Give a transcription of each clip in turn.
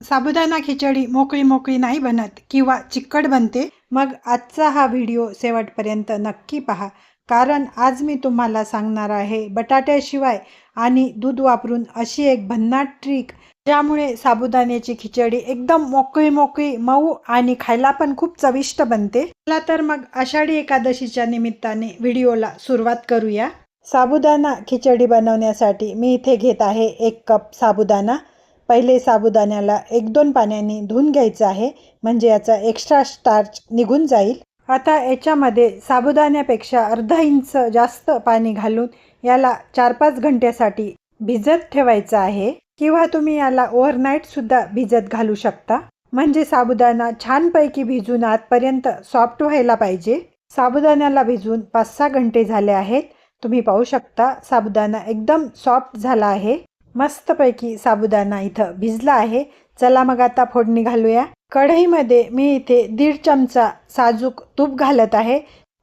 साबुदाणा खिचडी मोकळी मोकळी नाही बनत किंवा चिकट बनते. मग आजचा हा व्हिडिओ शेवटपर्यंत नक्की पहा, कारण आज मी तुम्हाला सांगणार आहे बटाट्याशिवाय आणि दूध वापरून अशी एक भन्नाट ट्रिक, ज्यामुळे साबुदाण्याची खिचडी एकदम मोकळी मोकळी मऊ आणि खायला पण खूप चविष्ट बनते. चला तर मग आषाढी एकादशीच्या निमित्ताने व्हिडिओला सुरुवात करूया. साबुदाणा खिचडी बनवण्यासाठी मी इथे घेत आहे 1 कप साबुदाणा. पहिले साबुदाण्याला 1-2 पाण्याने धुवून घ्यायचं आहे, म्हणजे याचा एक्स्ट्रा स्टार्च निघून जाईल. आता याच्यामध्ये साबुदाण्यापेक्षा अर्धा इंच जास्त पाणी घालून याला 4-5 घंट्यासाठी भिजत ठेवायचं आहे, किंवा तुम्ही याला ओव्हरनाईटसुद्धा भिजत घालू शकता. म्हणजे साबुदाणा छानपैकी भिजून आतपर्यंत सॉफ्ट व्हायला पाहिजे. साबुदाण्याला भिजून 5-6 घंटे झाले आहेत. तुम्ही पाहू शकता साबुदाणा एकदम सॉफ्ट झाला आहे. मस्तपैकी साबुदाणा इथं भिजला आहे. चला मग आता फोडणी घालूया. कढईमध्ये मी इथे 1.5 चमचा साजूक तूप घालत आहे.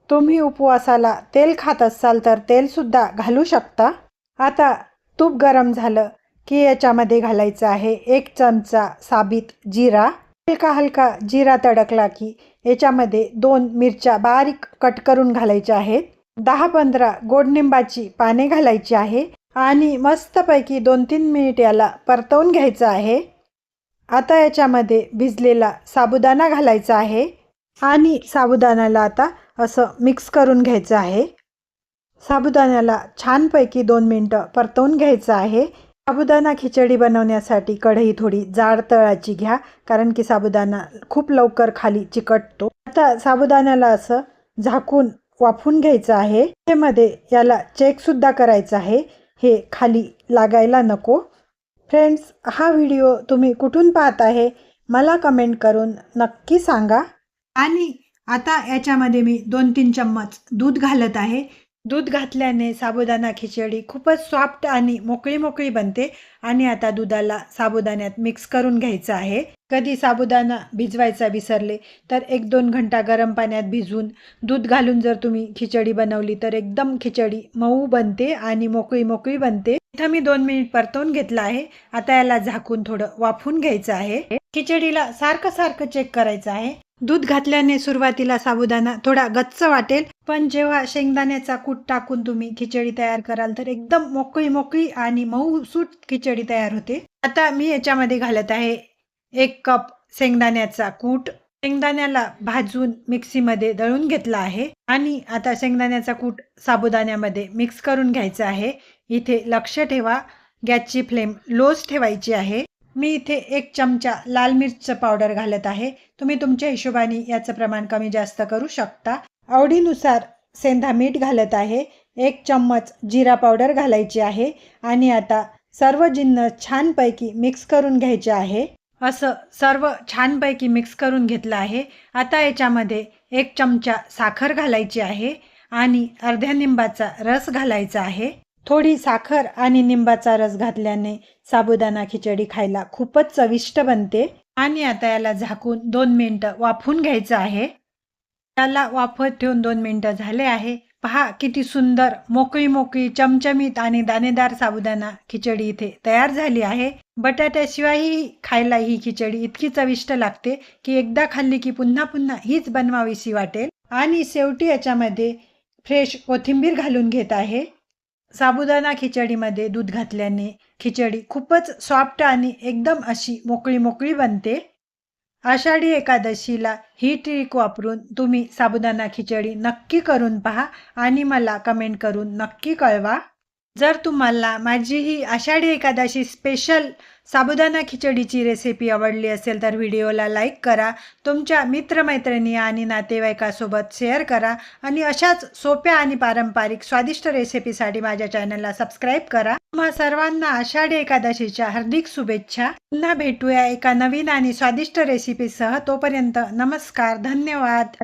तुम्ही उपवासाला तेल खात असाल तर तेलसुद्धा घालू शकता. आता तूप गरम झालं की याच्यामध्ये घालायचं आहे 1 चमचा साबीत जिरा. हलका हलका जिरा तडकला की याच्यामध्ये 2 मिरच्या बारीक कट करून घालायच्या आहेत. 10-15 गोडनिंबाची पाने घालायची आहे आणि मस्तपैकी 2-3 मिनिट याला परतवून घ्यायचं आहे. आता याच्यामध्ये भिजलेला साबुदाणा घालायचा आहे आणि साबुदाण्याला आता असं मिक्स करून घ्यायचं आहे. साबुदाण्याला छानपैकी 2 मिनिटं परतवून घ्यायचं आहे. साबुदाणा खिचडी बनवण्यासाठी कढई थोडी जाड तळाची घ्या, कारण की साबुदाणा खूप लवकर खाली चिकटतो. आता साबुदाण्याला असं झाकून वाफवून घ्यायचं आहे. त्यामध्ये याला चेकसुद्धा करायचं आहे, हे खाली लागायला नको. फ्रेंड्स, हा व्हिडिओ तुम्ही कुठून पाहत आहे मला कमेंट करून नक्की सांगा. आणि आता याच्यामध्ये मी 2-3 चम्मच दूध घालत आहे. दूध घातल्याने साबुदाणा खिचडी खूपच सॉफ्ट आणि मोकळी मोकळी बनते. आणि आता दुधाला साबुदाण्यात मिक्स करून घ्यायचं आहे. कधी साबुदाणा भिजवायचा विसरले तर 1-2 घंटा गरम पाण्यात भिजवून दूध घालून जर तुम्ही खिचडी बनवली तर एकदम खिचडी मऊ बनते आणि मोकळी मोकळी बनते. इथं मी 2 मिनिट परतवून घेतला आहे. आता याला झाकून थोडं वाफवून घ्यायचं आहे. खिचडीला सारखं सारखं चेक करायचं आहे. दूध घातल्याने सुरुवातीला साबुदाणा थोडा गच्च वाटेल, पण जेव्हा शेंगदाण्याचा कूट टाकून तुम्ही खिचडी तयार कराल तर एकदम मोकळी मोकळी आणि मऊसूत खिचडी तयार होते. आता मी याच्यामध्ये घालत आहे 1 कप शेंगदाण्याचा कूट. शेंगदाण्याला भाजून मिक्सीमध्ये दळून घेतला आहे आणि आता शेंगदाण्याचा कूट साबुदाण्यामध्ये मिक्स करून घ्यायचा आहे. इथे लक्ष ठेवा, गॅसची फ्लेम लोच ठेवायची आहे. मी इथे 1 चमचा लाल मिरच पावडर घालत आहे. तुम्ही तुमच्या हिशोबाने याचं प्रमाण कमी जास्त करू शकता. आवडीनुसार सेंधा मीठ घालत आहे. 1 चम्मच जिरा पावडर घालायची आहे आणि आता सर्व जिन्नस छानपैकी मिक्स करून घ्यायचे आहे. असं सर्व छानपैकी मिक्स करून घेतलं आहे. आता याच्यामध्ये 1 चमचा साखर घालायची आहे आणि अर्ध्या निंबाचा रस घालायचा आहे. थोडी साखर आणि निंबाचा रस घातल्याने साबुदाणा खिचडी खायला खूपच चविष्ट बनते. आणि आता याला झाकून 2 मिनिटं वाफवून घ्यायचं आहे. याला वाफवत ठेवून 2 मिनिटं झाले आहे. पहा किती सुंदर मोकळी मोकळी चमचमीत आणि दाणेदार साबुदाणा खिचडी इथे तयार झाली आहे. बटाट्याशिवायही खायला ही खिचडी इतकी चविष्ट लागते की एकदा खाल्ली की पुन्हा पुन्हा हीच बनवावीशी वाटेल. आणि शेवटी याच्यामध्ये फ्रेश कोथिंबीर घालून घेत आहे. साबुदाणा खिचडीमध्ये दूध घातल्याने खिचडी खूपच सॉफ्ट आणि एकदम अशी मोकळी मोकळी बनते. आषाढी एकादशीला ही ट्रिक वापरून तुम्ही साबुदाणा खिचडी नक्की करून पहा आणि मला कमेंट करून नक्की कळवा. जर तुम्हाला माझी ही आषाढी एकादशी स्पेशल साबुदाणा खिचडीची रेसिपी आवडली असेल तर व्हिडिओला लाईक करा, तुमच्या मित्रमैत्रिणी आणि नातेवाईकासोबत शेअर करा आणि अशाच सोप्या आणि पारंपरिक स्वादिष्ट रेसिपीसाठी माझ्या चॅनलला सबस्क्राईब करा. तुम्हा सर्वांना आषाढी एकादशीच्या हार्दिक शुभेच्छा. पुन्हा भेटूया एका नवीन आणि स्वादिष्ट रेसिपीसह. तोपर्यंत नमस्कार, धन्यवाद.